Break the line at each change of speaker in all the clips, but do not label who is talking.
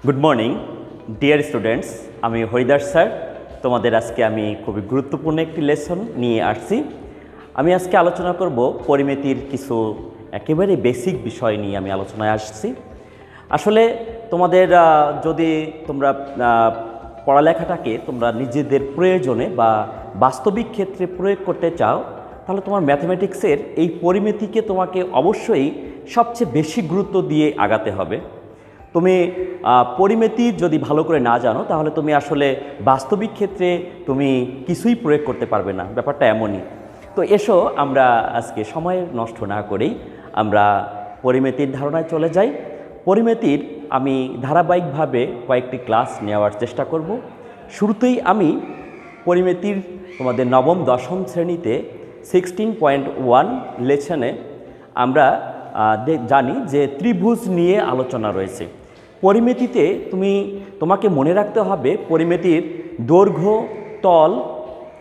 Good morning dear students, আমি Haridas sir. তোমাদের আজকে আমি খুবই গুরুত্বপূর্ণ একটি লেসন নিয়ে আসছি। আমি আজকে আলোচনা করব পরিমিতির কিছু একেবারে বেসিক বিষয় নিয়ে আমি আলোচনায় আসছি। আসলে তোমাদের যদি তোমরা পড়ালেখাটাকে তোমরা নিজেদের প্রয়োজনে বা বাস্তবিক ক্ষেত্রে প্রয়োগ করতে চাও, তাহলে তোমার ম্যাথমেটিক্সের এই পরিমিতিকে তোমাকে অবশ্যই সবচেয়ে বেশি গুরুত্ব দিয়ে আগাতে হবে। তুমি পরিমিতি যদি ভালো করে না জানো, তাহলে তুমি আসলে বাস্তবিক ক্ষেত্রে তুমি কিছুই প্রয়োগ করতে পারবে না। ব্যাপারটা এমনই। তো এসো আমরা আজকে সময় নষ্ট না করেই আমরা পরিমিতির ধারণায় চলে যাই। পরিমিতির আমি ধারাবাহিকভাবে কয়েকটি ক্লাস নেওয়ার চেষ্টা করব। শুরুতেই আমি পরিমিতির তোমাদের নবম দশম শ্রেণীতে 16.1 লেসনে আমরা জানি যে ত্রিভুজ নিয়ে আলোচনা রয়েছে। পরিমিতিতে তোমাকে মনে রাখতে হবে পরিমিতির দৈর্ঘ্য, তল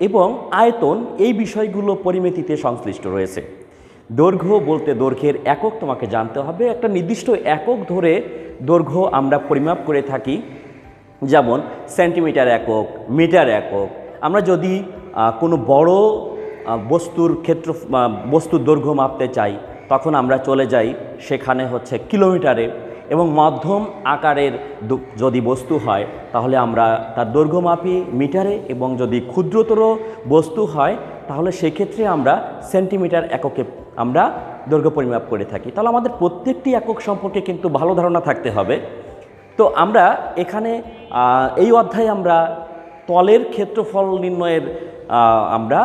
এবং আয়তন, এই বিষয়গুলো পরিমিতিতে সংশ্লিষ্ট রয়েছে। দৈর্ঘ্য বলতে দৈর্ঘ্যের একক তোমাকে জানতে হবে। একটা নির্দিষ্ট একক ধরে দৈর্ঘ্য আমরা পরিমাপ করে থাকি, যেমন সেন্টিমিটার একক, মিটার একক। আমরা যদি কোনো বড় বস্তুর দৈর্ঘ্য মাপতে চাই, তখন আমরা চলে যাই সেখানে হচ্ছে কিলোমিটারে, এবং মধ্যম আকারের যদি বস্তু হয় তাহলে আমরা তার দৈর্ঘ্য মাপি মিটারে, এবং যদি ক্ষুদ্রতর বস্তু হয় তাহলে সেক্ষেত্রে আমরা সেন্টিমিটার এককে আমরা দৈর্ঘ্য পরিমাপ করে থাকি। তাহলে আমাদের প্রত্যেকটি একক সম্পর্কে কিন্তু ভালো ধারণা থাকতে হবে। তো আমরা এখানে এই অধ্যায়ে আমরা তলের ক্ষেত্রফল নির্ণয়ের আমরা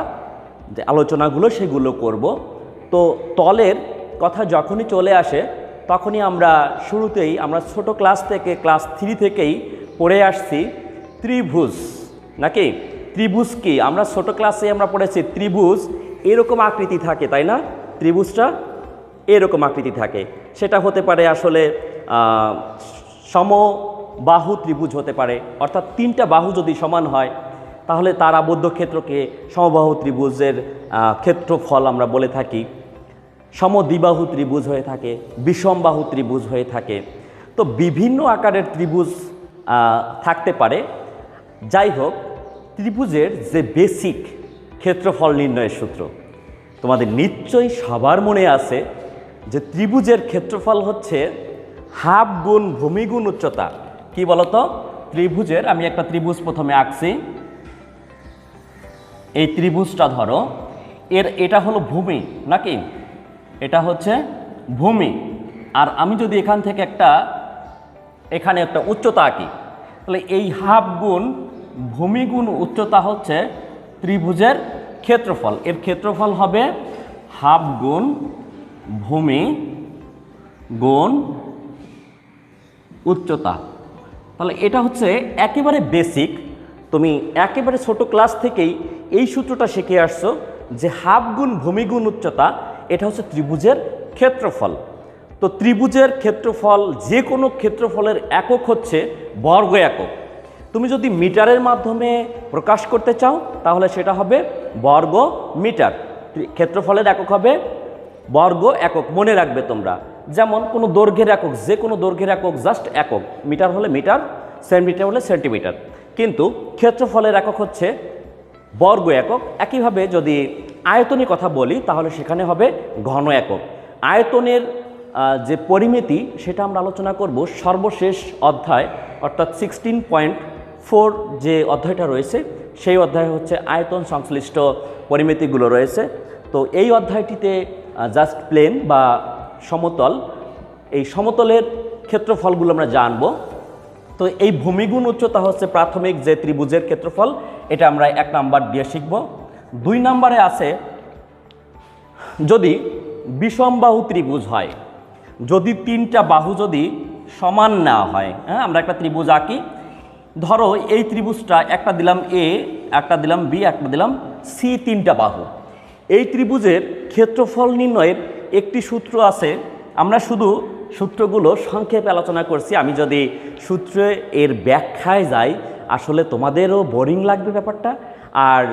যে আলোচনাগুলো সেগুলো করব। তো তলের কথা যখনই চলে আসে তখনই আমরা শুরুতেই আমরা ছোট ক্লাস থেকে ক্লাস 3 থেকেই পড়ে আসছি ত্রিভুজ, নাকি? ত্রিভুজ কি? আমরা ছোট ক্লাসে আমরা পড়েছি ত্রিভুজ এরকম আকৃতি থাকে, তাই না? ত্রিভুজটা এরকম আকৃতি থাকে। সেটা হতে পারে আসলে সমবাহু ত্রিভুজ হতে পারে, অর্থাৎ তিনটা বাহু যদি সমান হয় তাহলে তার আবদ্ধ ক্ষেত্রকে সমবাহু ত্রিভুজের ক্ষেত্রফল আমরা বলে থাকি। সমদ্বিবাহু ত্রিভুজ হয়ে থাকে, বিষমবাহু ত্রিভুজ হয়ে থাকে। তো বিভিন্ন আকারের ত্রিভুজ থাকতে পারে। যাই হোক, ত্রিভুজের যে বেসিক ক্ষেত্রফল নির্ণয়ের সূত্র তোমাদের নিশ্চয়ই সবার মনে আছে যে ত্রিভুজের ক্ষেত্রফল হচ্ছে হাফ গুণ ভূমি গুণ উচ্চতা। কি বলতো? ত্রিভুজের, আমি একটা ত্রিভুজ প্রথমে আঁকছি। এই ত্রিভুজটা ধরো, এটা হলো ভূমি, নাকি? এটা হচ্ছে ভূমি। আর আমি যদি এখান থেকে এখানে একটা উচ্চতা আঁকি, তাহলে এই হাফ গুণ ভূমি গুণ উচ্চতা হচ্ছে ত্রিভুজের ক্ষেত্রফল। এর ক্ষেত্রফল হবে হাফ গুণ ভূমি গুণ উচ্চতা। তাহলে এটা হচ্ছে একেবারে বেসিক। তুমি একেবারে ছোট ক্লাস থেকেই এই সূত্রটা শিখে আসছো যে হাফ গুণ ভূমি গুণ উচ্চতা, এটা হচ্ছে ত্রিভুজের ক্ষেত্রফল। তো ত্রিভুজের ক্ষেত্রফল, যে কোনো ক্ষেত্রফলের একক হচ্ছে বর্গ একক। তুমি যদি মিটারের মাধ্যমে প্রকাশ করতে চাও তাহলে সেটা হবে বর্গ মিটার। ক্ষেত্রফলের একক হবে বর্গ একক। মনে রাখবে তোমরা, যেমন কোনো দৈর্ঘ্যের একক, যে কোনো দৈর্ঘ্যের একক জাস্ট একক। মিটার হলে মিটার, সেন্টিমিটার হলে সেন্টিমিটার, কিন্তু ক্ষেত্রফলের একক হচ্ছে বর্গ একক। একইভাবে যদি আয়তনের কথা বলি তাহলে সেখানে হবে ঘন একক। আয়তনের যে পরিমিতি সেটা আমরা আলোচনা করব সর্বশেষ অধ্যায়, অর্থাৎ 16.4 যে অধ্যায়টা রয়েছে সেই অধ্যায় হচ্ছে আয়তন সংশ্লিষ্ট পরিমিতিগুলো রয়েছে। তো এই অধ্যায়টিতে জাস্ট প্লেন বা সমতল, এই সমতলের ক্ষেত্রফলগুলো আমরা জানব। তো এই ভূমিগুণ উচ্চতা হচ্ছে প্রাথমিক যে ত্রিভুজের ক্ষেত্রফল, এটা আমরা 1 নাম্বার দিয়ে শিখব। 2 নাম্বারে আছে যদি বিষমবাহু ত্রিভুজ হয়, যদি তিনটা বাহু যদি সমান না হয়। হ্যাঁ, আমরা একটা ত্রিভুজ আঁকি। ধরো এই ত্রিভুজটা একটা দিলাম এ, একটা দিলাম বি, একটা দিলাম সি, তিনটা বাহু। এই ত্রিভুজের ক্ষেত্রফল নির্ণয়ের একটি সূত্র আছে। আমরা শুধু সূত্রগুলো সংক্ষেপে আলোচনা করছি। আমি যদি সূত্রে এর ব্যাখ্যায় যাই আসলে তোমাদেরও বোরিং লাগবে ব্যাপারটা, আর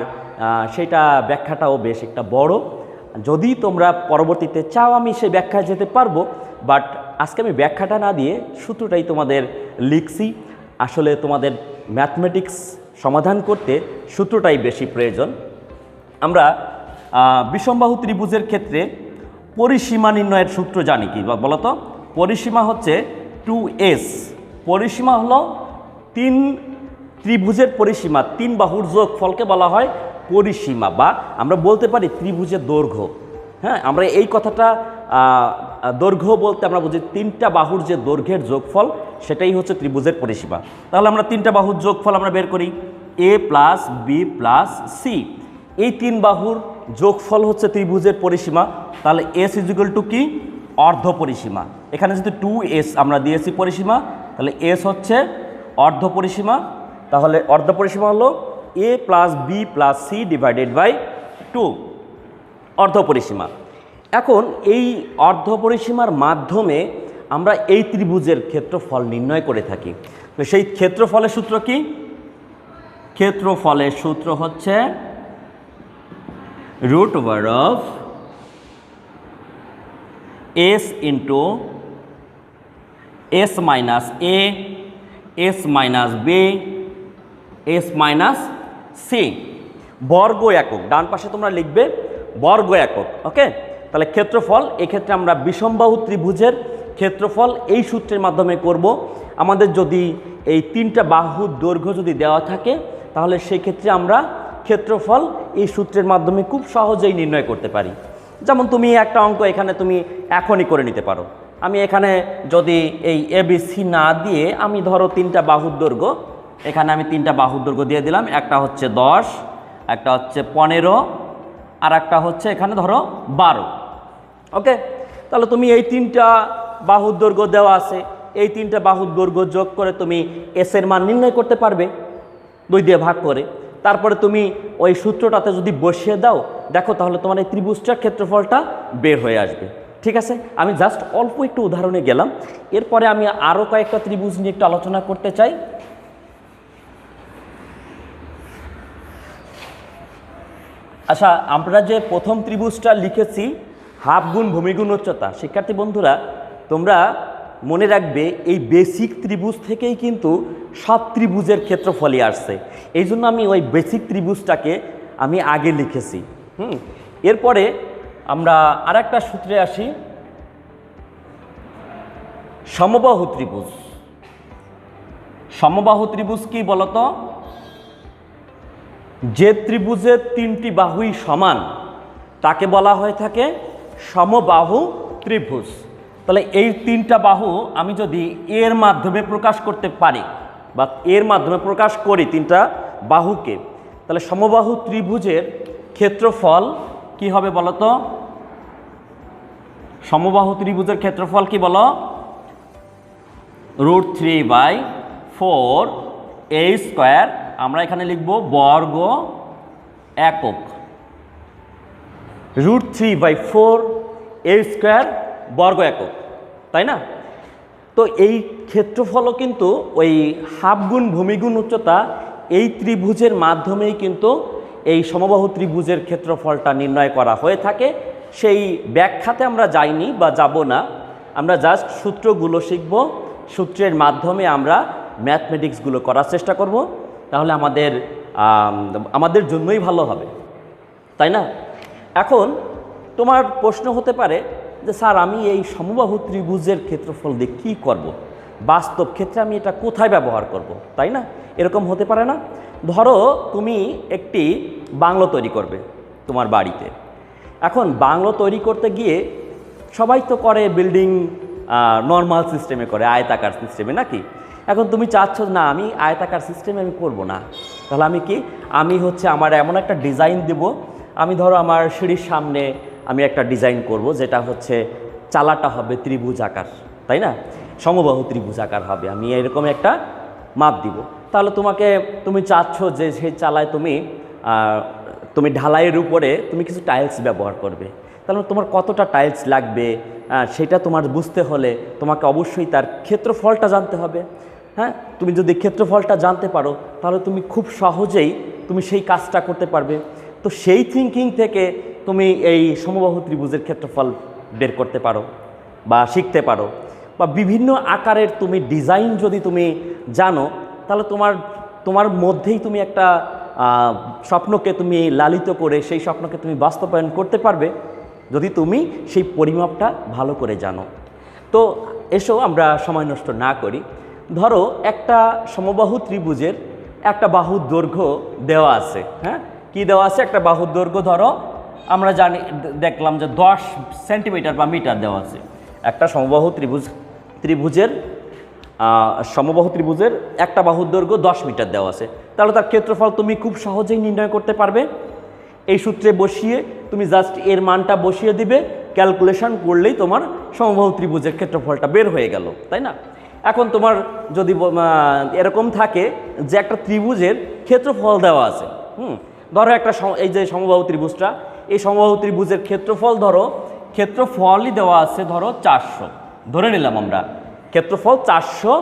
সেটা ব্যাখ্যাটাও বেশ একটা বড়। যদি তোমরা পরবর্তীতে চাও আমি সেই ব্যাখ্যায় যেতে পারবো, বাট আজকে আমি ব্যাখ্যাটা না দিয়ে সূত্রটাই তোমাদের লিখছি। আসলে তোমাদের ম্যাথমেটিক্স সমাধান করতে সূত্রটাই বেশি প্রয়োজন। আমরা বিষমবাহু ত্রিভুজের ক্ষেত্রে পরিসীমা নির্ণয়ের সূত্র জানি কি বলতো? পরিসীমা হচ্ছে 2s। পরিসীমা হলো তিন ত্রিভুজের পরিসীমা, তিন বাহুর যোগফলকে বলা হয় পরিসীমা, বা আমরা বলতে পারি ত্রিভুজের দৈর্ঘ্য। হ্যাঁ, আমরা এই কথাটা দৈর্ঘ্য বলতে আমরা বুঝি তিনটা বাহুর যে দৈর্ঘ্যের যোগফল, সেটাই হচ্ছে ত্রিভুজের পরিসীমা। তাহলে আমরা তিনটা বাহুর যোগফল আমরা বের করি, a plus B plus C. এই তিন বাহুর যোগফল হচ্ছে ত্রিভুজের পরিসীমা। তাহলে s ইকুয়াল টু কি? অর্ধ পরিসীমা। এখানে যদি 2s আমরা দিয়েছি পরিসীমা, তাহলে s হচ্ছে অর্ধ পরিসীমা। তাহলে অর্ধ পরিসীমা হলো a plus B plus C divided by 2, অর্ধ পরিসীমা। এখন এই অর্ধ পরিসীমার মাধ্যমে আমরা এই ত্রিভুজের ক্ষেত্রফল নির্ণয় করে থাকি। তো সেই ক্ষেত্রফলের সূত্র কি? ক্ষেত্রফলের সূত্র হচ্ছে root over of s into s minus a, s minus b, s minus c, বর্গ একক। ডান পাশে তোমরা লিখবে বর্গ একক। ওকে, তাহলে ক্ষেত্রফল এক্ষেত্রে আমরা বিষমবাহু ত্রিভুজের ক্ষেত্রফল এই সূত্রের মাধ্যমে করব। আমাদের যদি এই তিনটা বাহুর দৈর্ঘ্য যদি দেওয়া থাকে, তাহলে সেই ক্ষেত্রে আমরা ক্ষেত্রফল এই সূত্রের মাধ্যমে খুব সহজেই নির্ণয় করতে পারি। যেমন তুমি একটা অঙ্ক এখানে তুমি এখনই করে নিতে পারো। আমি এখানে যদি এই এবিসি না দিয়ে আমি ধরো তিনটা বাহুর দৈর্ঘ্য, এখানে আমি তিনটা বাহুর দৈর্ঘ্য দিয়ে দিলাম। একটা হচ্ছে 10, একটা হচ্ছে 15, আর একটা হচ্ছে এখানে ধরো 12। ওকে, তাহলে তুমি এই তিনটা বাহুর দৈর্ঘ্য দেওয়া আছে, এই তিনটা বাহুর দৈর্ঘ্য যোগ করে তুমি এস এর মান নির্ণয় করতে পারবে 2 দিয়ে ভাগ করে। তারপরে তুমি ওই সূত্রটাতে যদি বসিয়ে দাও, দেখো তাহলে তোমার এই ত্রিভুজটার ক্ষেত্রফলটা বের হয়ে আসবে। ঠিক আছে, আমি জাস্ট অল্প একটু উদাহরণে গেলাম। এরপরে আমি আরও কয়েকটা ত্রিভুজ নিয়ে একটু আলোচনা করতে চাই। আচ্ছা, আমরা যে প্রথম ত্রিভুজটা লিখেছি হাফ গুণ ভূমি গুণ উচ্চতা, শিক্ষার্থী বন্ধুরা তোমরা মনে রাখবে এই বেসিক ত্রিভুজ থেকেই কিন্তু সব ত্রিভুজের ক্ষেত্রফলই আসছে। এই জন্য আমি ওই বেসিক ত্রিভুজটাকে আমি আগে লিখেছি। এরপরে আমরা আরেকটা সূত্রে আসি, সমবাহু ত্রিভুজ। সমবাহু ত্রিভুজ কি বলতো? যে ত্রিভুজের তিনটি বাহুই সমান তাকে বলা হয়ে থাকে সমবাহু ত্রিভুজ। তাহলে এই তিনটা বাহু আমি যদি এর মাধ্যমে প্রকাশ করতে পারি বা এর মাধ্যমে প্রকাশ করি তিনটা বাহুকে, তাহলে সমবাহু ত্রিভুজের ক্ষেত্রফল কি হবে বলতো? সমবাহু ত্রিভুজের ক্ষেত্রফল কি বলো? √3/4 a স্কোয়ার, আমরা এখানে লিখব বর্গ একক। √3/4 a স্কোয়ার বর্গ একক, তাই না? তো এই ক্ষেত্রফলও কিন্তু ওই হাফ গুণ ভূমি গুণ উচ্চতা এই ত্রিভুজের মাধ্যমেই কিন্তু এই সমবাহু ত্রিভুজের ক্ষেত্রফলটা নির্ণয় করা হয়ে থাকে। সেই ব্যাখ্যাতে আমরা যাইনি বা যাব না, আমরা জাস্ট সূত্রগুলো শিখব। সূত্রের মাধ্যমে আমরা ম্যাথমেটিক্সগুলো করার চেষ্টা করব, তাহলে আমাদের জন্যই ভালো হবে, তাই না? এখন তোমার প্রশ্ন হতে পারে যে স্যার আমি এই সমবাহু ত্রিভুজের ক্ষেত্রফল দিয়ে কী করব, বাস্তব ক্ষেত্রে আমি এটা কোথায় ব্যবহার করব, তাই না? এরকম হতে পারে না? ধরো তুমি একটি বাংলো তৈরি করবে তোমার বাড়িতে। এখন বাংলো তৈরি করতে গিয়ে সবাই তো করে বিল্ডিং নর্মাল সিস্টেমে করে, আয়তাকার সিস্টেমে, নাকি? এখন তুমি চাচ্ছ না আমি আয়তাকার সিস্টেমে আমি করব না, তাহলে আমি আমার এমন একটা ডিজাইন দেব। আমি ধরো আমার সিঁড়ির সামনে আমি একটা ডিজাইন করব, যেটা হচ্ছে চালাটা হবে ত্রিভুজ আকার, তাই না? সমবাহু ত্রিভুজ আকার হবে, আমি এরকম একটা মাপ দিব। তাহলে তুমি চাচ্ছ যে সেই চালায় তুমি ঢালাইয়ের উপরে তুমি কিছু টাইলস ব্যবহার করবে। তাহলে তোমার কতটা টাইলস লাগবে সেটা তোমার বুঝতে হলে তোমাকে অবশ্যই তার ক্ষেত্রফলটা জানতে হবে। হ্যাঁ, তুমি যদি ক্ষেত্রফলটা জানতে পারো তাহলে তুমি খুব সহজেই তুমি সেই কাজটা করতে পারবে। তো সেই থিঙ্কিং থেকে তুমি এই সমবাহু ত্রিভুজের ক্ষেত্রফল বের করতে পারো বা শিখতে পারো। বা বিভিন্ন আকারের তুমি ডিজাইন যদি তুমি জানো, তাহলে তোমার মধ্যেই তুমি একটা স্বপ্নকে তুমি লালিত করে সেই স্বপ্নকে তুমি বাস্তবায়ন করতে পারবে যদি তুমি সেই পরিমাপটা ভালো করে জানো। তো এসো আমরা সময় নষ্ট না করি। ধরো একটা সমবাহু ত্রিভুজের একটা বাহুর দৈর্ঘ্য দেওয়া আছে। হ্যাঁ, কি দেওয়া আছে? একটা বাহুর দৈর্ঘ্য ধরো আমরা জানি, দেখলাম যে 10 সেন্টিমিটার বা মিটার দেওয়া আছে। একটা সমবাহু ত্রিভুজের একটা বাহুর দৈর্ঘ্য 10 মিটার দেওয়া আছে। তাহলে তার ক্ষেত্রফল তুমি খুব সহজেই নির্ণয় করতে পারবে। এই সূত্রে বসিয়ে তুমি জাস্ট এর মানটা বসিয়ে দিবে, ক্যালকুলেশন করলেই তোমার সমবাহু ত্রিভুজের ক্ষেত্রফলটা বের হয়ে গেল, তাই না? এখন তোমার যদি এরকম থাকে যে একটা ত্রিভুজের ক্ষেত্রফল দেওয়া আছে, ধরো একটা এই যে সমবাহু ত্রিভুজটা, এই সমবাহু ত্রিভুজের ক্ষেত্রফলই দেওয়া আছে ধরো 400, ধরে নিলাম আমরা ক্ষেত্রফল 400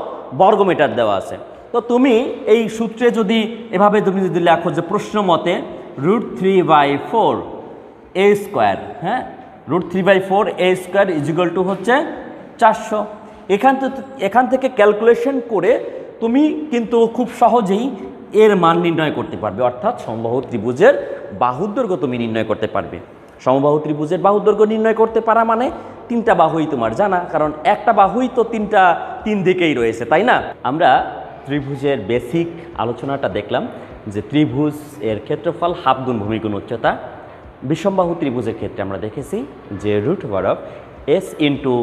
বর্গমিটার দেওয়া আছে। তো তুমি এই সূত্রে যদি এভাবে তুমি যদি লেখো যে প্রশ্ন মতে √3/4 a স্কোয়ার, হ্যাঁ, √3/4 a স্কোয়ার ইজিক্যাল টু হচ্ছে 400। এখান থেকে ক্যালকুলেশন করে তুমি কিন্তু খুব সহজেই এর মান নির্ণয় করতে পারবে, অর্থাৎ সমবাহু ত্রিভুজের বাহুর দৈর্ঘ্য তুমি নির্ণয় করতে পারবে। সমবাহু ত্রিভুজের বাহুর দৈর্ঘ্য নির্ণয় করতে পারা মানে 3টা বাহুই তোমার জানা, কারণ একটা বাহুই তো 3 দিকেই রয়েছে, তাই না? আমরা ত্রিভুজের বেসিক আলোচনাটা দেখলাম যে ত্রিভুজ এর ক্ষেত্রফল হাফ গুণ ভূমি গুণ উচ্চতা। বিষমবাহু ত্রিভুজের ক্ষেত্রে আমরা দেখেছি যে √s into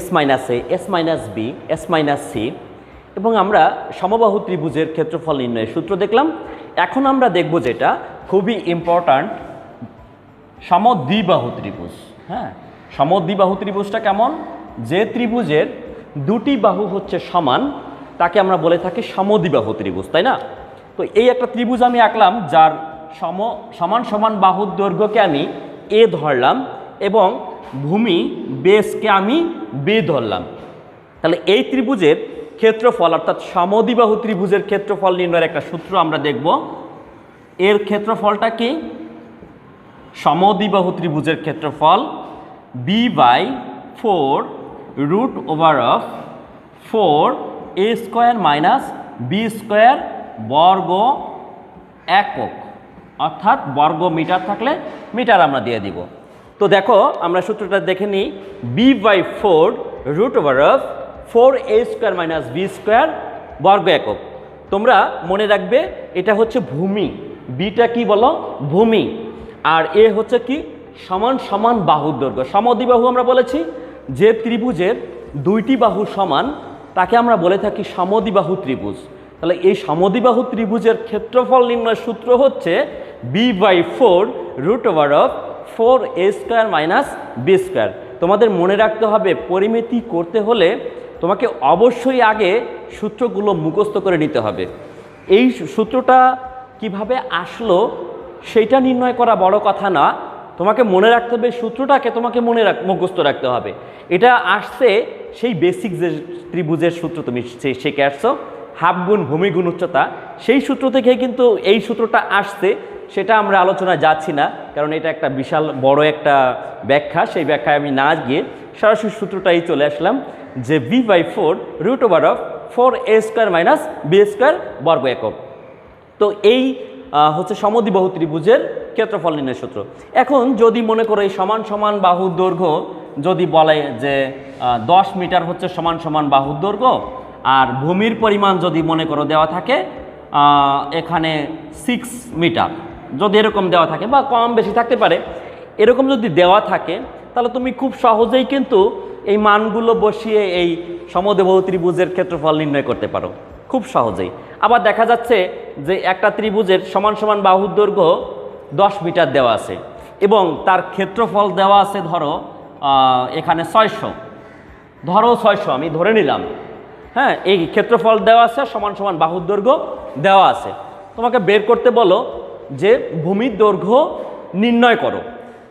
s minus a, s minus b, s minus c। এবং আমরা সমবাহু ত্রিভুজের ক্ষেত্রফল নির্ণয়ের সূত্র দেখলাম। এখন আমরা দেখব যেটা খুবই ইম্পর্ট্যান্ট, সমদ্বিবাহু ত্রিভুজ। হ্যাঁ, সমদ্বিবাহু ত্রিভুজটা কেমন? যে ত্রিভুজের দুটি বাহু হচ্ছে সমান তাকে আমরা বলে থাকি সমদ্বিবাহু ত্রিভুজ, তাই না? তো এই একটা ত্রিভুজ আমি আঁকলাম যার সমান সমান বাহুর দৈর্ঘ্যকে আমি a ধরলাম এবং ভূমি বেসকে আমি b ধরলাম। তাহলে এই ত্রিভুজের ক্ষেত্রফল অর্থাৎ সমদ্বিবাহু ত্রিভুজের ক্ষেত্রফল নির্ণয়ের একটা সূত্র আমরা দেখব। এর ক্ষেত্রফলটা কি? সমদ্বিবাহু ত্রিভুজের ক্ষেত্রফল b/4 √4 a square minus b square বর্গ একক, অর্থাৎ বর্গ মিটার থাকলে মিটার আমরা দিয়ে দিব। তো দেখো আমরা সূত্রটা দেখে নিই, b/4 √4 a square minus b square বর্গ একক। তোমরা মনে রাখবে এটা হচ্ছে ভূমি, বিটা কি বলো? ভূমি, আর এ হচ্ছে কি? সমান সমান বাহুর দৈর্ঘ্য। সমদ্বিবাহু আমরা বলেছি যে ত্রিভুজের দুইটি বাহু সমান তাকে আমরা বলে থাকি সমদ্বিবাহু ত্রিভুজ। তাহলে এই সমদ্বিবাহু ত্রিভুজের ক্ষেত্রফল নির্ণয়ের সূত্র হচ্ছে b/4 √4 a square minus b square. তোমাদের মনে রাখতে হবে পরিমিতি করতে হলে তোমাকে অবশ্যই আগে সূত্রগুলো মুখস্থ করে নিতে হবে। এই সূত্রটা কিভাবে আসলো সেইটা নির্ণয় করা বড় কথা না, তোমাকে মনে রাখতে হবে সূত্রটাকে, তোমাকে মুখস্থ রাখতে হবে। এটা আসছে সেই বেসিক যে ত্রিভুজের সূত্র তুমি শিখে আসছো, হাফ গুণ ভূমি গুণ উচ্চতা, সেই সূত্র থেকে কিন্তু এই সূত্রটা আসছে। সেটা আমরা আলোচনায় যাচ্ছি না, কারণ এটা একটা বিশাল বড় একটা ব্যাখ্যা, সেই ব্যাখ্যায় আমি না গিয়ে সরাসরি সূত্রটাই চলে আসলাম যে b/4 √4 a square minus b square বর্গ একক। তো এই হচ্ছে সমদ্বিবাহু ত্রিভুজের ক্ষেত্রফল নির্ণয়ের সূত্র। এখন যদি মনে করো এই সমান সমান বাহুর দৈর্ঘ্য যদি বলে যে 10 মিটার হচ্ছে সমান সমান বাহুর দৈর্ঘ্য, আর ভূমির পরিমাণ যদি মনে করো দেওয়া থাকে এখানে 6 মিটার, যদি এরকম দেওয়া থাকে বা কম বেশি থাকতে পারে, এরকম যদি দেওয়া থাকে তাহলে তুমি খুব সহজেই কিন্তু এই মানগুলো বসিয়ে এই সমদ্বিবাহু ত্রিভুজের ক্ষেত্রফল নির্ণয় করতে পারো খুব সহজেই। আবার দেখা যাচ্ছে যে একটা ত্রিভুজের সমান সমান বাহুর দৈর্ঘ্য 10 মিটার দেওয়া আছে এবং তার ক্ষেত্রফল দেওয়া আছে ধরো এখানে 600, ধরো 600 আমি ধরে নিলাম। হ্যাঁ, এই ক্ষেত্রফল দেওয়া আছে, সমান সমান বাহুর দৈর্ঘ্য দেওয়া আছে। তোমাকে বের করতে বলো যে ভূমির দৈর্ঘ্য নির্ণয় করো,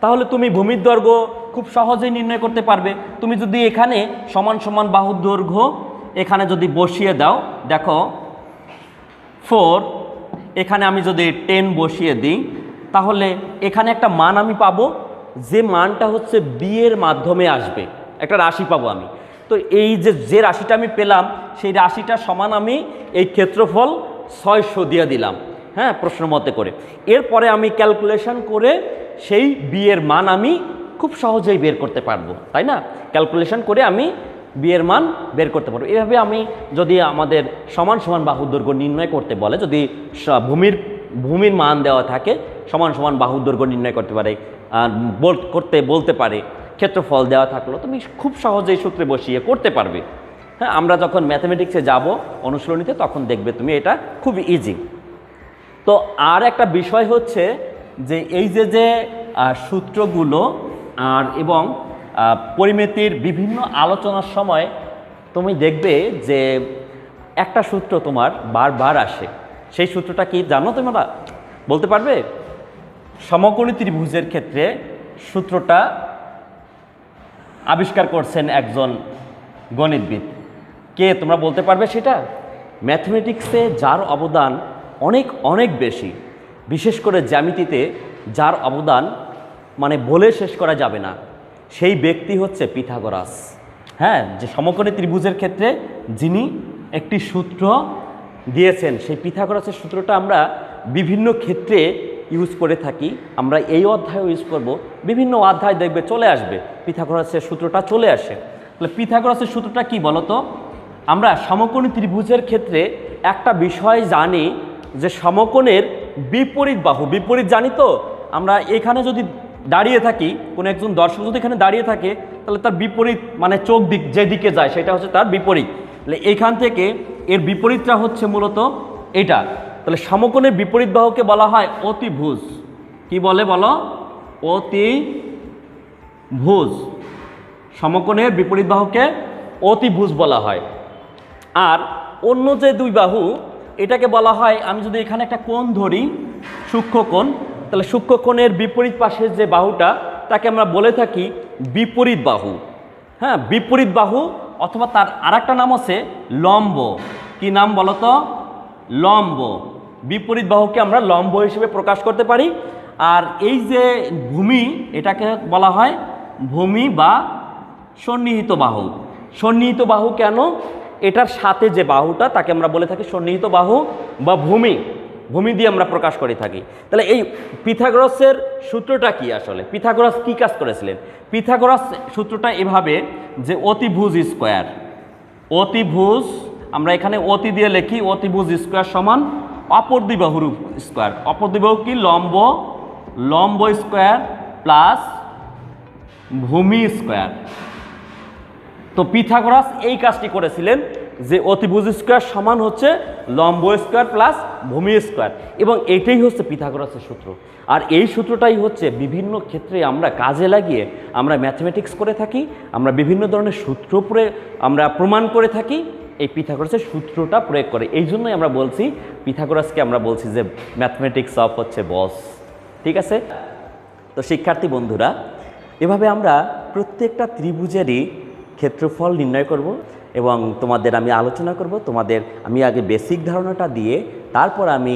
তাহলে তুমি ভূমির দৈর্ঘ্য খুব সহজেই নির্ণয় করতে পারবে। তুমি যদি এখানে সমান সমান বাহুর দৈর্ঘ্য এখানে যদি বসিয়ে দাও, দেখো 4, এখানে আমি যদি 10 বসিয়ে দিই তাহলে এখানে একটা মান আমি পাবো, যে মানটা হচ্ছে বি এর মাধ্যমে আসবে, একটা রাশি পাবো আমি। তো এই যে রাশিটা আমি পেলাম সেই রাশিটা সমান আমি এই ক্ষেত্রফল 600 দিয়ে দিলাম, হ্যাঁ, প্রশ্ন মতে করে। এরপরে আমি ক্যালকুলেশন করে সেই বি এর মান আমি খুব সহজেই বের করতে পারবো, তাই না? ক্যালকুলেশন করে আমি বি এর মান বের করতে পারবো। এভাবে আমি যদি আমাদের সমান সমান বাহুর দৈর্ঘ্য নির্ণয় করতে বলে, যদি ভূমির মান দেওয়া থাকে, সমান সমান বাহুর দৈর্ঘ্য নির্ণয় করতে পারে, বলতে পারে, ক্ষেত্রফল দেওয়া থাকলো, তুমি খুব সহজেই সূত্রে বসিয়ে করতে পারবে। হ্যাঁ, আমরা যখন ম্যাথমেটিক্সে যাব অনুশীলনীতে তখন দেখবে তুমি এটা খুব ইজি। তো আর একটা বিষয় হচ্ছে যে এই যে সূত্রগুলো আর এবং পরিমিতির বিভিন্ন আলোচনার সময় তুমি দেখবে যে একটা সূত্র তোমার বারবার আসে। সেই সূত্রটা কি জানো তোমরা? বলতে পারবে? সমকোণী ত্রিভুজের ক্ষেত্রে সূত্রটা আবিষ্কার করছেন একজন গণিতবিদ। কে তোমরা বলতে পারবে সেটা? ম্যাথমেটিক্সে যার অবদান অনেক অনেক বেশি, বিশেষ করে জ্যামিতিতে যার অবদান মানে বলে শেষ করা যাবে না, সেই ব্যক্তি হচ্ছে পিথাগোরাস। হ্যাঁ, যে সমকোণী ত্রিভুজের ক্ষেত্রে যিনি একটি সূত্র দিয়েছেন, সেই পিথাগোরাসের সূত্রটা আমরা বিভিন্ন ক্ষেত্রে ইউজ করে থাকি। আমরা এই অধ্যায়েও ইউজ করব, বিভিন্ন অধ্যায় দেখবে চলে আসবে পিথাগোরাসের সূত্রটা চলে আসে। তাহলে পিথাগোরাসের সূত্রটা কি বলো তো? আমরা সমকোণী ত্রিভুজের ক্ষেত্রে একটা বিষয় জানি যে সমকোণের বিপরীত বাহু, বিপরীত জানি তো আমরা। এখানে যদি দাঁড়িয়ে থাকি, কোনো একজন দর্শক যদি এখানে দাঁড়িয়ে থাকে, তাহলে তার বিপরীত মানে চোখ দিক যেদিকে যায় সেটা হচ্ছে তার বিপরীত। তাহলে এখান থেকে এর বিপরীতটা হচ্ছে মূলত এটা। তাহলে সমকোণের বিপরীত বাহুকে বলা হয় অতিভুজ। কি বলে বলো? অতিভুজ। সমকোণের বিপরীত বাহুকে অতিভুজ বলা হয়। আর অন্য যে দুই বাহু, এটাকে বলা হয়, আমি যদি এখানে একটা কোণ ধরি, সূক্ষ্মকোণ, তাহলে সূক্ষ্মকোণের বিপরীত পাশের যে বাহুটা তাকে আমরা বলে থাকি বিপরীত বাহু। হ্যাঁ, বিপরীত বাহু, অথবা তার আরেকটা নাম আছে লম্ব। কি নাম বলো তো? লম্ব। বিপরীত বাহুকে আমরা লম্ব হিসেবে প্রকাশ করতে পারি। আর এই যে ভূমি, এটাকে বলা হয় ভূমি বা সন্নিহিত বাহু। সন্নিহিত বাহু কেন? এটার সাথে যে বাহুটা তাকে আমরা বলে থাকি সন্নিহিত বাহু বা ভূমি। ভূমি দিয়ে আমরা প্রকাশ করে থাকি। তাহলে এই পিথাগোরাসের সূত্রটা কি আসলে? পিথাগোরাস কি কাজ করেছিলেন? পিথাগোরাস সূত্রটা এভাবে যে অতিভুজ স্কোয়ার, অতিভুজ, আমরা এখানে অতি দিয়ে লিখি, অতিভুজ স্কোয়ার সমান অপর দুই বাহুর স্কোয়ার। অপর দুই বাহু কি? লম্ব, লম্ব স্কোয়ার প্লাস ভূমি স্কোয়ার। তো পিথাগোরাস এই কাজটি করেছিলেন যে অতিভুজ স্কোয়ার সমান হচ্ছে লম্ব স্কোয়ার প্লাস ভূমি স্কোয়ার, এবং এইটাই হচ্ছে পিথাগোরাসের সূত্র। আর এই সূত্রটাই হচ্ছে বিভিন্ন ক্ষেত্রে আমরা কাজে লাগিয়ে আমরা ম্যাথমেটিক্স করে থাকি, আমরা বিভিন্ন ধরনের সূত্র আমরা প্রমাণ করে থাকি এই পিথাগোরাসের সূত্রটা প্রয়োগ করে। এই জন্যই আমরা বলছি পিথাগোরাসকে আমরা বলছি যে ম্যাথমেটিক্স অফ হচ্ছে বস। ঠিক আছে? তো শিক্ষার্থী বন্ধুরা, এভাবে আমরা প্রত্যেকটা ত্রিভুজেরই ক্ষেত্রফল নির্ণয় করব এবং তোমাদের আমি আলোচনা করব। তোমাদের আমি আগে বেসিক ধারণাটা দিয়ে তারপর আমি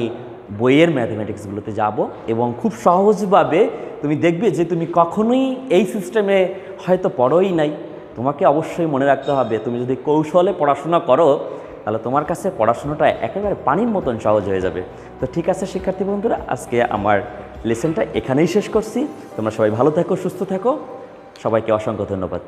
বইয়ের ম্যাথমেটিক্সগুলোতে যাব, এবং খুব সহজভাবে তুমি দেখবে যে তুমি কখনোই এই সিস্টেমে হয়তো পড়োই নাই। তোমাকে অবশ্যই মনে রাখতে হবে, তুমি যদি কৌশলে পড়াশোনা করো তাহলে তোমার কাছে পড়াশোনাটা একেবারে পানির মতন সহজ হয়ে যাবে। তো ঠিক আছে শিক্ষার্থী বন্ধুরা, আজকে আমার লেসনটা এখানেই শেষ করছি। তোমরা সবাই ভালো থাকো, সুস্থ থাকো। সবাইকে অসংখ্য ধন্যবাদ।